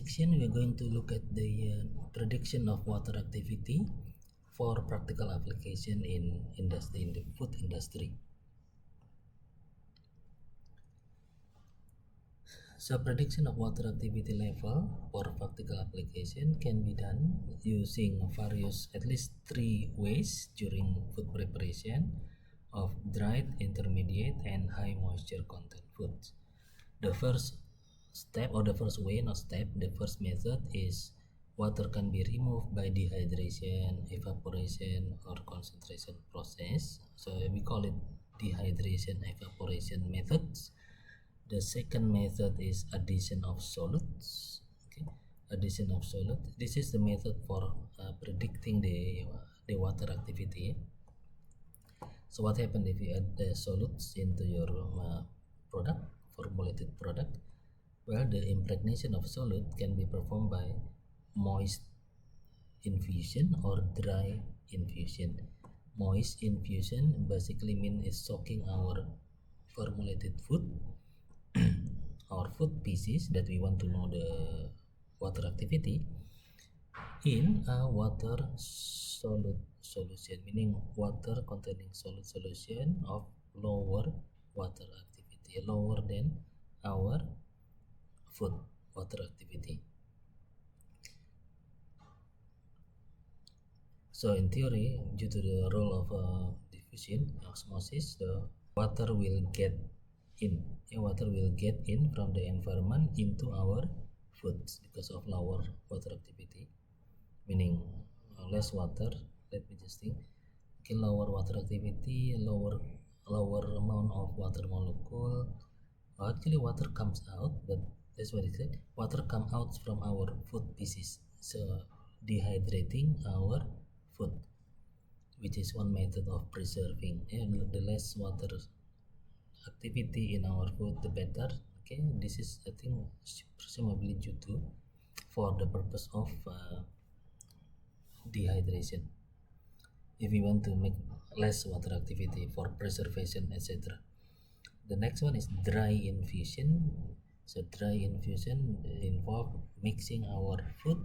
section, we are going to look at the prediction of water activity for practical application in the food industry. So prediction of water activity level for practical application can be done using various, at least 3 ways during food preparation of dried, intermediate, and high moisture content foods. The first step, or the first way, not step, the first method is water can be removed by dehydration, evaporation, or concentration process. So we call it dehydration evaporation methods. The second method is addition of solutes. Okay, addition of solute. This is the method for predicting the water activity. So what happens if you add the solutes into your product, formulated product? Well, the impregnation of solute can be performed by moist infusion or dry infusion. Moist infusion basically means is soaking our formulated food or food pieces that we want to know the water activity in a water solute solution, meaning water containing solute solution of lower water activity, lower than our food water activity. So in theory, due to the role of diffusion, osmosis, the water will get in. Water will get in from the environment into our foods because of lower water activity, meaning less water. Let me just think. Okay, lower water activity, lower amount of water molecule. Actually, water comes out, but that's what it said. Water comes out from our food pieces, so dehydrating our food, which is one method of preserving. And the less water activity in our food, the better. Okay, this is, I think, presumably due to for the purpose of dehydration. If we want to make less water activity for preservation, etc. The next one is dry infusion. So dry infusion involves mixing our food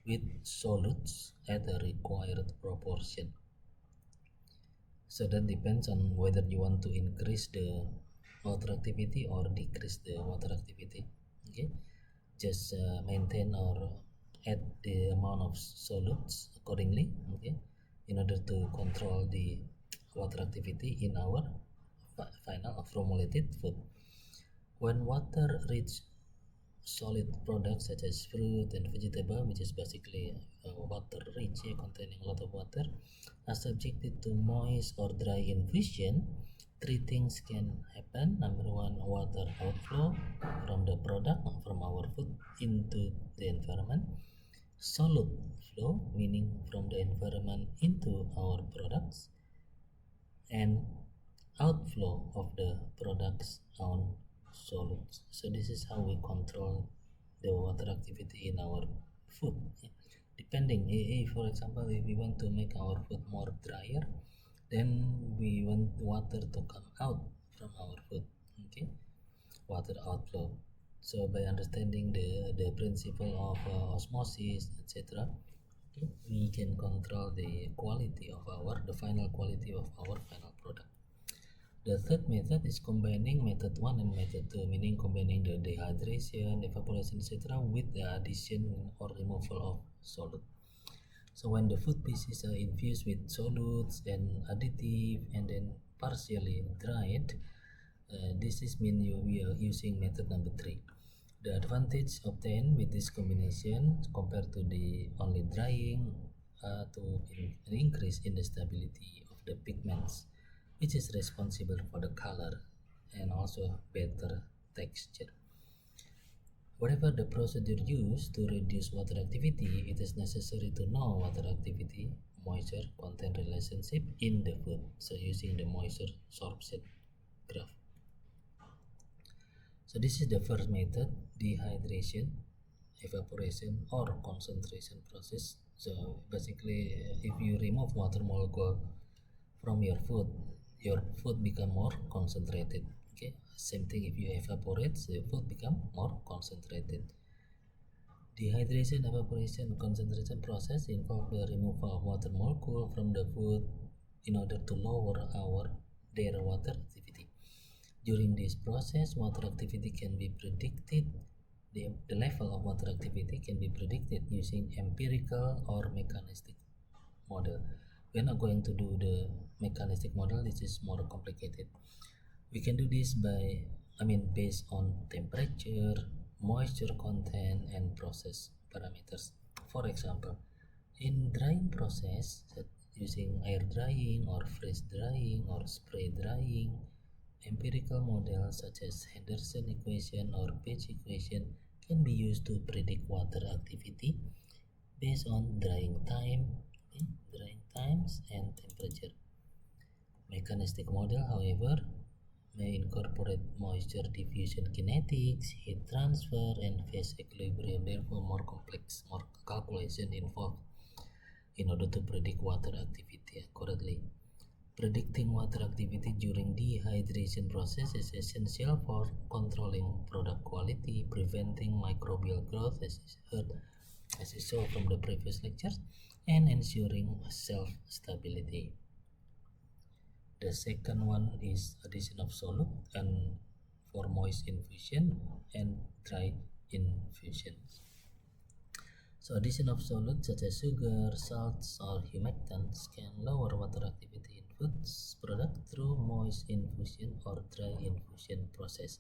with solutes at a required proportion. So that depends on whether you want to increase the water activity or decrease the water activity. Okay, just maintain or add the amount of solutes accordingly. Okay, in order to control the water activity in our final formulated food. When water reach solid products such as fruit and vegetable, which is basically water rich, containing a lot of water, are subjected to moist or dry infusion, 3 things can happen. Number 1, water outflow from the product, from our food into the environment. Solute flow, meaning from the environment into our products, and outflow of the products on solutes. So this is how we control the water activity in our food. Depending, if for example, if we want to make our food more drier, then we want water to come out from our food. Okay, water outflow. So by understanding the principle of osmosis, etc., okay, we can control the quality of the final quality of our final product. The third method is combining method 1 and method 2, meaning combining the dehydration, evaporation, etc. with the addition or removal of solute. So when the food pieces are infused with solutes and additive and then partially dried, this is mean we are using method number 3. The advantage obtained with this combination compared to the only drying to increase in the stability of the pigments, which is responsible for the color and also better texture. Whatever the procedure used to reduce water activity, it is necessary to know water activity moisture content relationship in the food. So using the moisture sorption graph. So this is the first method, dehydration, evaporation, or concentration process. So basically, if you remove water molecule from your food become more concentrated. Okay, same thing if you evaporate, the food become more concentrated. Dehydration, evaporation, concentration process involve the removal of water molecule from the food in order to lower their water activity. During this process, water activity can be predicted. The level of water activity can be predicted using empirical or mechanistic model. We're not going to do the mechanistic model, this is more complicated. We can do this based on temperature, moisture content, and process parameters. For example, in drying process, using air drying or freeze drying or spray drying, empirical models such as Henderson equation or Page equation can be used to predict water activity based on drying times and temperature. Mechanistic model, however, may incorporate moisture diffusion kinetics, heat transfer, and phase equilibrium, therefore more complex, more calculation involved in order to predict water activity accurately. Predicting water activity during dehydration process is essential for controlling product quality, preventing microbial growth, as you saw from the previous lectures, and ensuring shelf stability. The second one is addition of solute and for moist infusion and dry infusion. So addition of solute such as sugar, salts, or humectants can lower water activity in foods product through moist infusion or dry infusion process.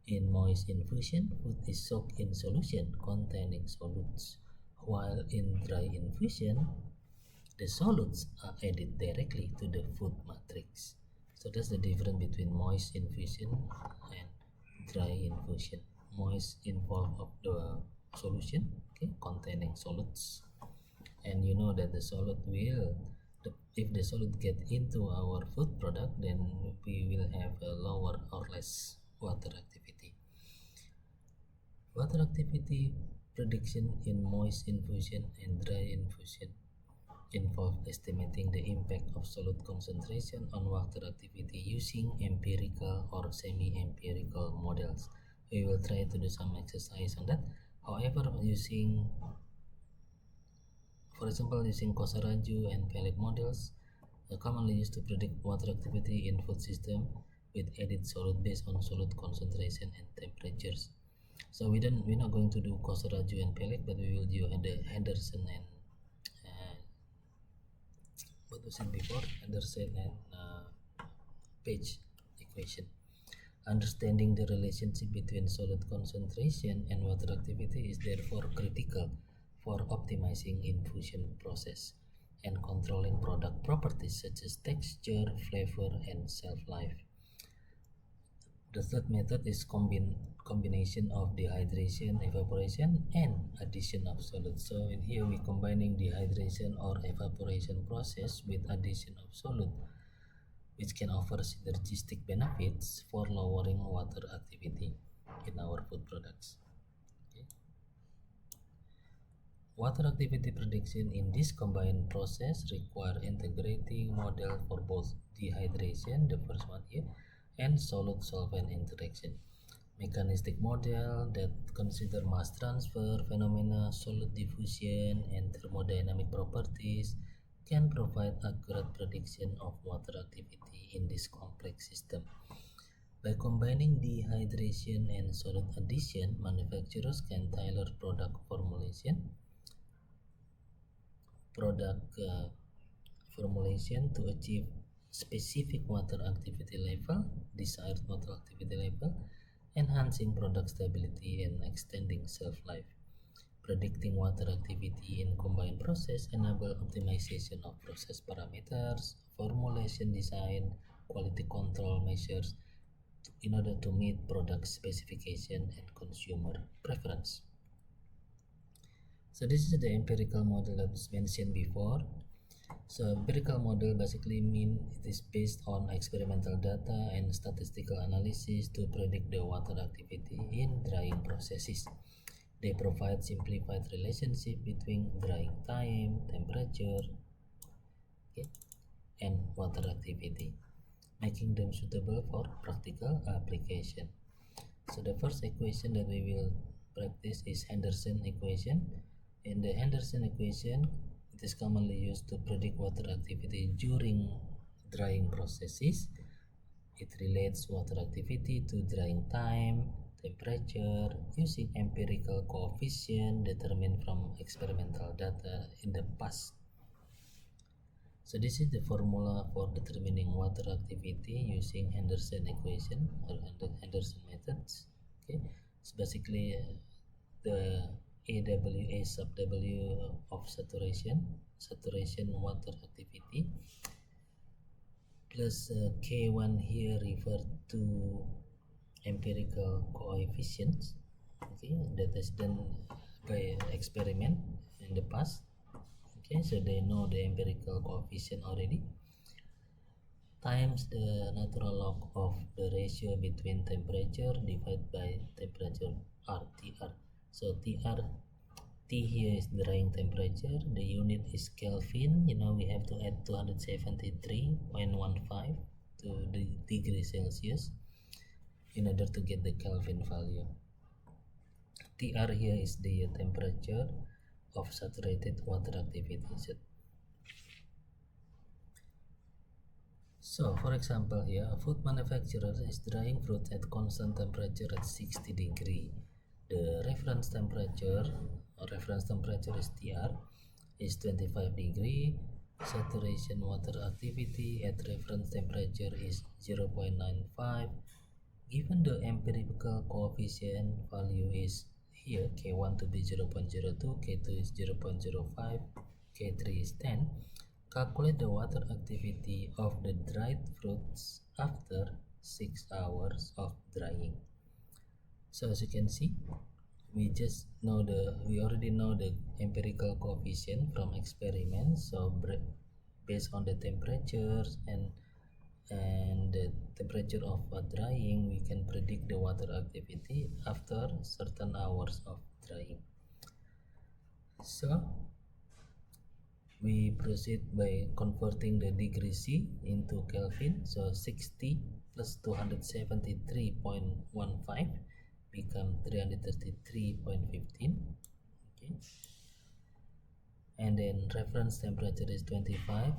In moist infusion, food is soaked in solution containing solutes, while in dry infusion, the solutes are added directly to the food matrix. So that's the difference between moist infusion and dry infusion. Moist involve of the solution, containing solutes, and you know that the solute if the solute get into our food product, then we will have a lower or less water activity. Water activity prediction in moist infusion and dry infusion involve estimating the impact of solute concentration on water activity using empirical or semi-empirical models. We will try to do some exercise on that. However, for example, using Kosaraju and Pellet models, commonly used to predict water activity in food system with added solute based on solute concentration and temperatures. So we're not going to do Kosaraju and Pellet, but we will do the Henderson and what was it before? Henderson and Page equation. Understanding the relationship between solute concentration and water activity is therefore critical for optimizing infusion process and controlling product properties such as texture, flavor, and shelf life. The third method is combination of dehydration, evaporation, and addition of solute. So in here we combining dehydration or evaporation process with addition of solute, which can offer synergistic benefits for lowering water activity in our food products. Water activity prediction in this combined process require integrating model for both dehydration, the first one here, and solute-solvent interaction. Mechanistic model that consider mass transfer phenomena, solute diffusion, and thermodynamic properties can provide accurate prediction of water activity in this complex system. By combining dehydration and solute addition, manufacturers can tailor product formulation to achieve specific water activity level, desired water activity level, enhancing product stability and extending shelf life. Predicting water activity in combined process enable optimization of process parameters, formulation design, quality control measures in order to meet product specification and consumer preference. So this is the empirical model that was mentioned before. So empirical model basically means it is based on experimental data and statistical analysis to predict the water activity in drying processes. They provide simplified relationship between drying time, temperature, and water activity, making them suitable for practical application. So the first equation that we will practice is Henderson equation. In the Henderson equation, it is commonly used to predict water activity during drying processes. It relates water activity to drying time, temperature, using empirical coefficient determined from experimental data in the past. So this is the formula for determining water activity using Henderson equation or Henderson methods. Okay, it's basically the AWA sub W of saturation water activity, plus K1 here refer to empirical coefficients, okay, that is done by experiment in the past. Okay, so they know the empirical coefficient already, times the natural log of the ratio between temperature divided by temperature R, TR. So TR, T here is drying temperature, the unit is Kelvin. We have to add 273.15 to the degree Celsius in order to get the Kelvin value. TR here is the temperature of saturated water activity. So for example here, a food manufacturer is drying fruit at constant temperature at 60 degree. The reference temperature is TR is 25 degree. Saturation water activity at reference temperature is 0.95. Given the empirical coefficient value is here, K1 to be 0.02, K2 is 0.05, K3 is 10. Calculate the water activity of the dried fruits after 6 hours of drying. So as you can see, we already know the empirical coefficient from experiments. So based on the temperatures and the temperature of drying, we can predict the water activity after certain hours of drying. So we proceed by converting the degree C into Kelvin. So 60 plus 273.15 become 333.15. Okay, and then reference temperature is 25,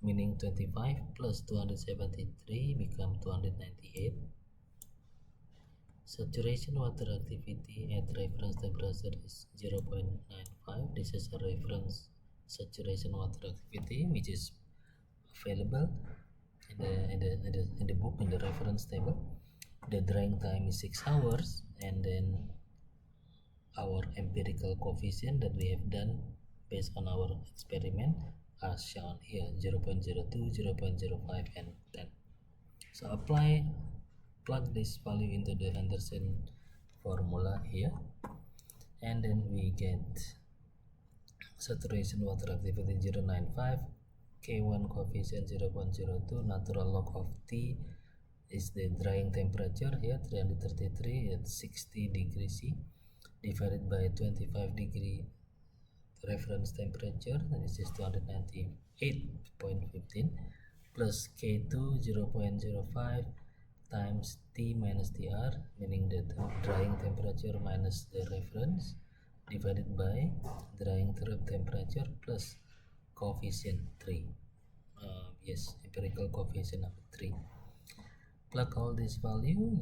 meaning 25 plus 273 become 298. Saturation water activity at reference temperature is 0.95. This is a reference saturation water activity which is available in the book, in the reference table. The drying time is 6 hours, and then our empirical coefficient that we have done based on our experiment are shown here, 0.02, 0.05 and 10. So plug this value into the Henderson formula here, and then we get saturation water activity 0.95, K1 coefficient 0.02, natural log of T is the drying temperature here, 333 at 60 degrees C, divided by 25 degree reference temperature, this is 298.15, plus K2 0.05 times T minus TR, meaning the drying temperature minus the reference, divided by drying temperature plus coefficient 3. Empirical coefficient of 3. Plug all this value,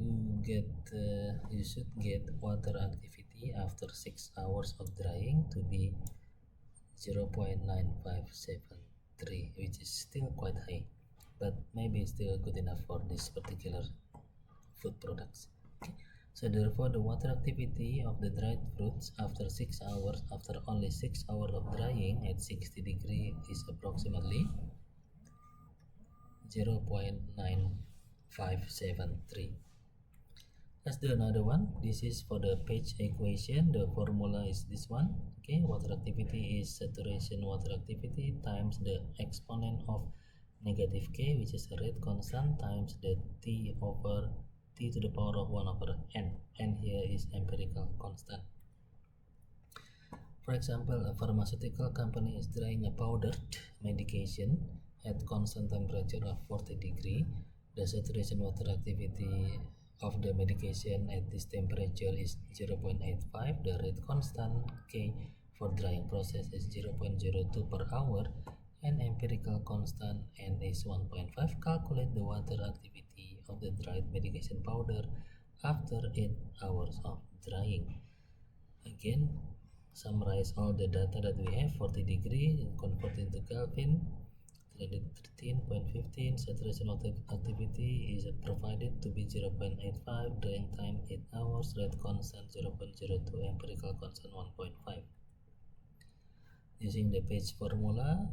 you should get water activity after 6 hours of drying to be 0.9573, which is still quite high, but maybe still good enough for this particular food products. Okay. So therefore the water activity of the dried fruits after 6 hours, after only 6 hours of drying at 60 degree is approximately 0.9573. Let's do another one. This is for the page equation. The formula is this one. Okay, water activity is saturation water activity times the exponent of negative k, which is a rate constant, times the t over t to the power of 1 over n. N here is empirical constant. For example, a pharmaceutical company is drying a powdered medication at constant temperature of 40 degree. The saturation water activity of the medication at this temperature is 0.85, the rate constant K for drying process is 0.02 per hour, and empirical constant N is 1.5. Calculate the water activity of the dried medication powder after 8 hours of drying. Again, summarize all the data that we have. 40 degree, convert into Kelvin. 13.15, saturation activity is provided to be 0.85, drying time 8 hours, rate constant 0.02, empirical constant 1.5. Using the page formula,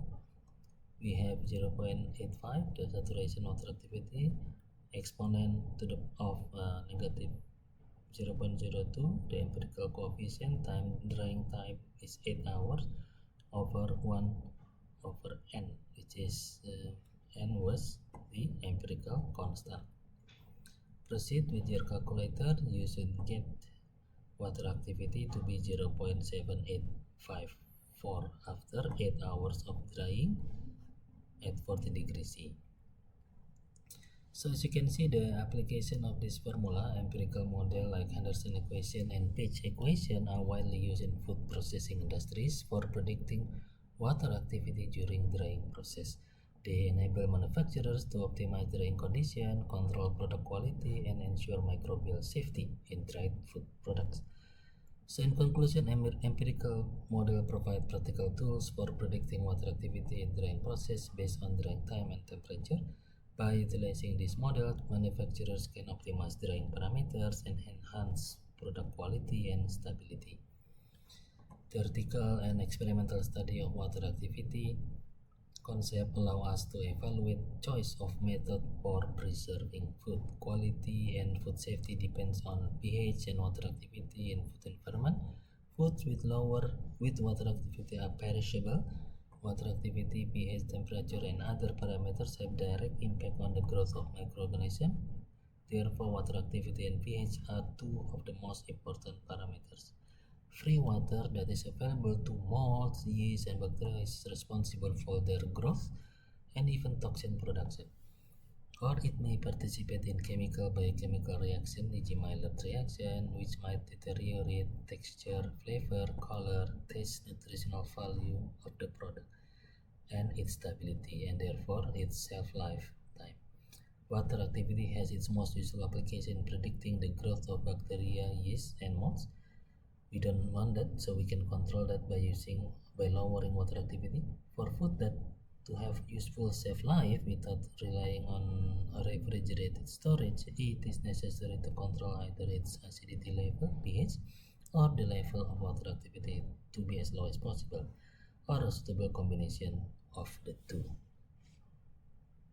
we have 0.85, the saturation water activity, exponent to the of negative 0.02, the empirical coefficient, drying time is 8 hours, over 1 over n, which is n was the empirical constant. Proceed with your calculator. You should get water activity to be 0.7854 after 8 hours of drying at 40 degrees C. So as you can see, the application of this formula, empirical model like Henderson equation and Page equation, are widely used in food processing industries for predicting water activity during drying process. They enable manufacturers to optimize drying condition, control product quality, and ensure microbial safety in dried food products. So in conclusion, empirical model provide practical tools for predicting water activity in drying process based on drying time and temperature. By utilizing this model, manufacturers can optimize drying parameters and enhance product quality and stability. Theoretical and experimental study of water activity concept allow us to evaluate choice of method for preserving food. Quality and food safety depends on pH and water activity in food environment. Foods with water activity are perishable. Water activity, pH, temperature, and other parameters have direct impact on the growth of microorganisms. Therefore, water activity and pH are two of the most important parameters. Free water that is available to molds, yeast, and bacteria is responsible for their growth and even toxin production. Or it may participate in biochemical reaction, e.g. Maillard reaction, which might deteriorate texture, flavor, color, taste, nutritional value of the product, and its stability, and therefore its shelf-life time. Water activity has its most useful application in predicting the growth of bacteria, yeast, and molds. We don't want that, so we can control that by lowering water activity. For food that to have useful shelf life without relying on refrigerated storage, it is necessary to control either its acidity level, pH, or the level of water activity to be as low as possible, or a suitable combination of the two.